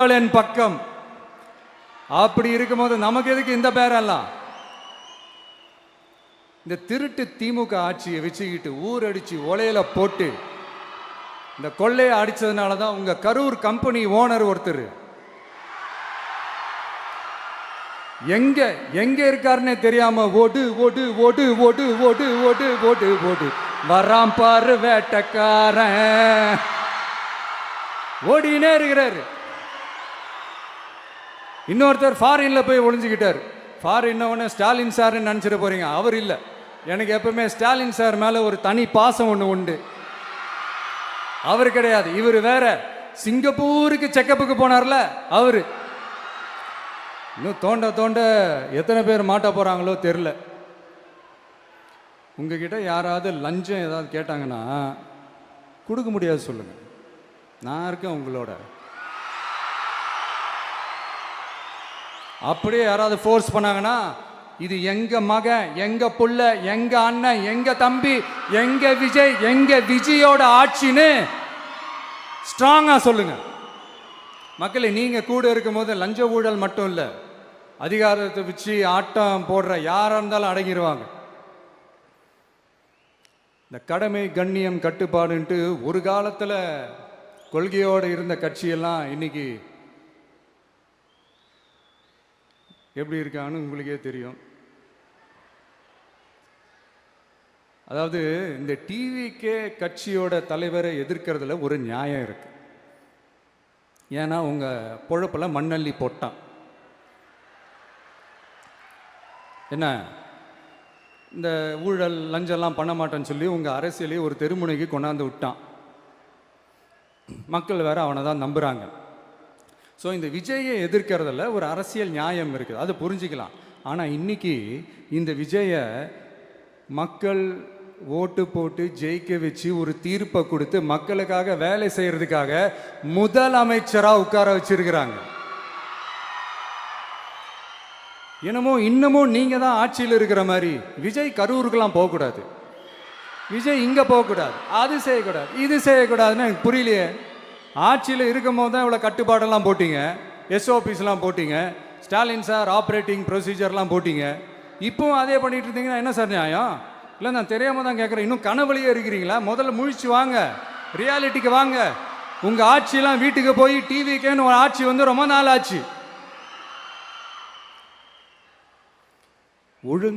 என் பக்கம். அப்படி இருக்கும்போது நமக்கு எதுக்கு இந்த பேரெல்லாம்? இந்த திருட்டு திமுக ஆட்சியை வச்சுக்கிட்டு ஊரடிச்சு ஒலையில போட்டு இந்த கொள்ளையை அடிச்சதுனால தான் உங்க கரூர் கம்பெனி ஓனர் ஒருத்தர் எங்க எங்க இருக்காருன்னே தெரியாம ஓடு ஓடு ஓடு ஓடு ஓடு ஓடு ஓடு ஓடு வராம் பாரு வேட்டக்காரன் ஓடினே இருக்கிறாரு. இன்னொருத்தர் ஃபாரின்ல போய் ஒளிஞ்சுக்கிட்டார். ஃபாரின் ஸ்டாலின் சார் நினைச்சிட்டு போறீங்க, அவர் இல்லை. எனக்கு எப்பவுமே ஸ்டாலின் சார் மேல ஒரு தனி பாசம் ஒன்று உண்டு. அவர் கிடையாது, இவர் வேற. சிங்கப்பூருக்கு செக்கப்புக்கு போனார்ல அவரு. இன்னும் தோண்ட தோண்ட எத்தனை பேர் மாட்ட போறாங்களோ தெரியல. உங்ககிட்ட யாராவது லஞ்சம் ஏதாவது கேட்டாங்கன்னா கொடுக்க முடியாது சொல்லுங்க, நான் இருக்கேன் உங்களோட. அப்படியே யாராவது ஃபோர்ஸ் பண்ணாங்கன்னா இது எங்க மகன், எங்க புள்ள, எங்க அண்ணன், எங்க தம்பி, எங்க விஜய், எங்க விஜயோட ஆட்சின்னு ஸ்ட்ராங்கா சொல்லுங்க. மக்களே, நீங்க கூட இருக்கும் போது லஞ்ச ஊழல் மட்டும் இல்லை, அதிகாரத்தை வச்சு ஆட்டம் போடுற யாரா இருந்தாலும் அடங்கிடுவாங்க. இந்த கடமை கண்ணியம் கட்டுப்பாடுன்ட்டு ஒரு காலத்தில் கொள்கையோடு இருந்த கட்சியெல்லாம் இன்னைக்கு எப்படி இருக்கான்னு உங்களுக்கே தெரியும். அதாவது இந்த டிவிக்கே கட்சியோட தலைவரை எதிர்க்கிறதுல ஒரு நியாயம் இருக்கு. ஏன்னா உங்க பொழப்புல மண்ணள்ளி போட்டான். என்ன இந்த ஊழல் லஞ்சம்லாம் பண்ண மாட்டேன்னு சொல்லி உங்க அரசியலையே ஒரு தெருமுனைக்கு கொண்டாந்து விட்டான். மக்கள் வேற அவனை தான் நம்புறாங்க. ஸோ இந்த விஜயை எதிர்க்கிறதுல ஒரு அரசியல் நியாயம் இருக்குது, அதை புரிஞ்சுக்கலாம். ஆனால் இன்னைக்கு இந்த விஜயை மக்கள் ஓட்டு போட்டு ஜெயிக்க வச்சு ஒரு தீர்ப்பை கொடுத்து மக்களுக்காக வேலை செய்யறதுக்காக முதலமைச்சராக உட்கார வச்சிருக்கிறாங்க. என்னமோ இன்னமும் நீங்க தான் ஆட்சியில் இருக்கிற மாதிரி விஜய் கரூருக்கெல்லாம் போகக்கூடாது, விஜய் இங்கே போகக்கூடாது, அது செய்யக்கூடாது, இது செய்யக்கூடாதுன்னு எனக்கு புரியலையே. ஆட்சியில் இருக்கும் போது தான் இவ்வளோ கட்டுப்பாடெல்லாம் போட்டீங்க, எஸ்ஓபிஸ்லாம் போட்டீங்க, ஸ்டாலின் சார் ஆப்ரேட்டிங் ப்ரொசீஜர்லாம் போட்டீங்க. இப்போவும் அதே பண்ணிட்டு இருந்தீங்கன்னா என்ன சார் நியாயம்? இல்லை, நான் தெரியாமல் தான் கேட்குறேன். இன்னும் கனவுலையே இருக்கிறீங்களா? முதல்ல முழிச்சு வாங்க, ரியாலிட்டிக்கு வாங்க. உங்கள் ஆட்சியெல்லாம் வீட்டுக்கு போய் டிவிக்கேன்னு ஒரு ஆட்சி வந்து ரொம்ப நாள் ஆச்சு. ஒழுங்கு